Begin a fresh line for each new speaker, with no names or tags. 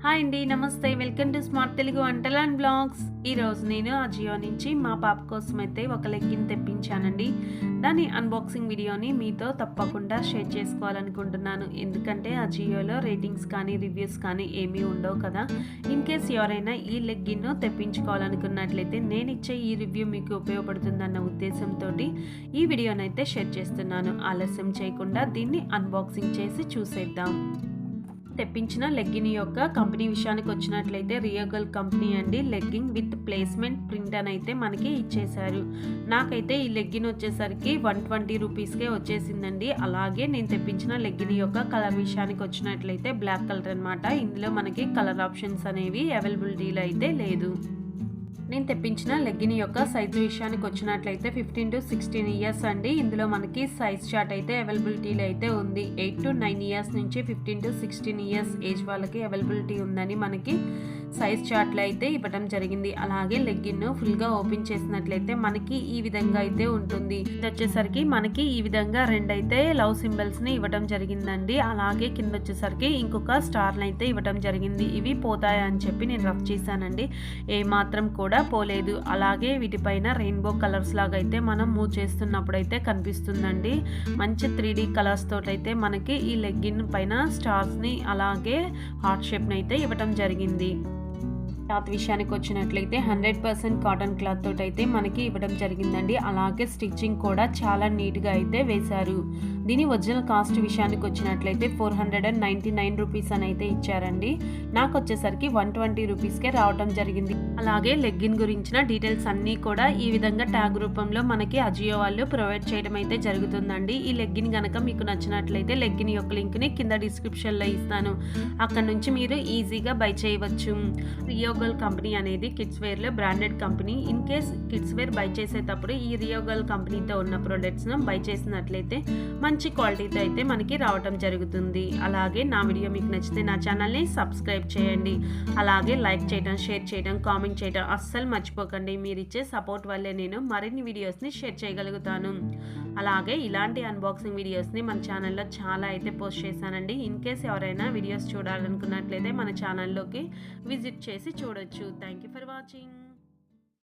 Hi అండి, నమస్తే. Welcome to smart Telugu వంటలు అండ్ బ్లాగ్స్. ఈరోజు నేను అజియో నుంచి మా పాప కోసం అయితే ఒక లెగ్గిన్ తెప్పించానండి. దాని అన్బాక్సింగ్ వీడియోని మీతో తప్పకుండా షేర్ చేసుకోవాలనుకుంటున్నాను. ఎందుకంటే అజియోలో రేటింగ్స్ కానీ రివ్యూస్ కానీ ఏమీ ఉండవు కదా. ఇన్ కేస్ ఎవరైనా ఈ లెగ్గిన్ తెప్పించుకోవాలనుకున్నట్లయితే నేను ఇచ్చే ఈ రివ్యూ మీకు ఉపయోగపడుతుందన్న ఉద్దేశంతో ఈ వీడియోనైతే షేర్ చేస్తున్నాను. ఆలస్యం చేయకుండా దీన్ని అన్బాక్సింగ్ చేసి చూసేద్దాం. తెప్పించిన లెగ్గిన్ యొక్క కంపెనీ విషయానికి వచ్చినట్లయితే రియోగల్ కంపెనీ అండి. లెగ్గింగ్ విత్ ప్లేస్మెంట్ ప్రింట్ అని అయితే మనకి ఇచ్చేశారు. నాకైతే ఈ లెగ్గిన్ వచ్చేసరికి 120 రూపీస్కే వచ్చేసిందండి. అలాగే నేను తెప్పించిన లెగ్గిన్ యొక్క కలర్ విషయానికి వచ్చినట్లయితే బ్లాక్ కలర్ అనమాట. ఇందులో మనకి కలర్ ఆప్షన్స్ అనేవి అవైలబిలిటీలో అయితే లేదు. నేను తెప్పించిన లెగ్గిన్ యొక్క సైజు విషయానికి వచ్చినట్లయితే 15 to 16 ఇయర్స్ అండి. ఇందులో మనకి సైజ్ చార్ట్ అయితే అవైలబిలిటీలో అయితే ఉంది. 8 to 9 ఇయర్స్ నుంచి 15 to 16 ఇయర్స్ ఏజ్ వాళ్ళకి అవైలబిలిటీ ఉందని మనకి సైజ్ చార్ట్లో అయితే ఇవ్వడం జరిగింది. అలాగే లెగ్గిన్ ఫుల్గా ఓపెన్ చేసినట్లయితే మనకి ఈ విధంగా అయితే ఉంటుంది. ఇది వచ్చేసరికి మనకి ఈ విధంగా రెండైతే లవ్ సింబల్స్ని ఇవ్వడం జరిగిందండి. అలాగే కింద వచ్చేసరికి ఇంకొక స్టార్ని అయితే ఇవ్వడం జరిగింది. ఇవి పోతాయా అని చెప్పి నేను రఫ్ చేశానండి. ఏమాత్రం కూడా పోలేదు. అలాగే వీటిపైన రెయిన్బో కలర్స్ లాగా అయితే మనం మూవ్ చేస్తున్నప్పుడు అయితే కనిపిస్తుందండి. మంచి 3D కలర్స్ తోటైతే మనకి ఈ లెగ్గిన్ పైన స్టార్స్ని అలాగే హార్ట్ షేప్ని అయితే ఇవ్వడం జరిగింది. క్లాత్ విషయానికి వచ్చినట్లయితే 100% కాటన్ క్లాత్ తోటి అయితే మనకి ఇవ్వడం జరిగిందండి. అలాగే స్టిచ్చింగ్ కూడా చాలా నీట్గా అయితే వేశారు. దీని ఒరిజినల్ కాస్ట్ విషయానికి వచ్చినట్లయితే 499 రూపీస్ అని అయితే ఇచ్చారండి. నాకు వచ్చేసరికి 120 రూపీస్కే రావడం జరిగింది. అలాగే లెగ్గిన్ గురించిన డీటెయిల్స్ అన్నీ కూడా ఈ విధంగా ట్యాగ్ రూపంలో మనకి అజియో వాళ్ళు ప్రొవైడ్ చేయడం అయితే జరుగుతుందండి. ఈ లెగ్గిన్ కనుక మీకు నచ్చినట్లయితే లెగ్గిన్ యొక్క లింక్ని కింద డిస్క్రిప్షన్లో ఇస్తాను. అక్కడ నుంచి మీరు ఈజీగా బై చేయవచ్చు. రియోగల్ కంపెనీ అనేది కిడ్స్ వేర్లో branded company. In case kids wear buy చేసేటప్పుడు ఈ రియోగల్ కంపెనీతో ఉన్న ప్రొడక్ట్స్ను బై చేసినట్లయితే మంచి క్వాలిటీతో అయితే మనకి రావడం జరుగుతుంది. అలాగే నా వీడియో మీకు నచ్చితే నా ఛానల్ని సబ్స్క్రైబ్ చేయండి. అలాగే లైక్ చేయడం, షేర్ చేయడం, కామెంట్ చేయడం అస్సలు మర్చిపోకండి. మీరు ఇచ్చే సపోర్ట్ వల్లే నేను మరిన్ని వీడియోస్ని షేర్ చేయగలుగుతాను. అలాగే ఇలాంటి అన్బాక్సింగ్ వీడియోస్ని మన ఛానల్లో చాలా అయితే పోస్ట్ చేశానండి. ఇన్ కేస్ ఎవరైనా వీడియోస్ చూడాలనుకున్నట్లయితే మన ఛానల్లోకి విజిట్ చేసి చూడొచ్చు. Thank you for watching.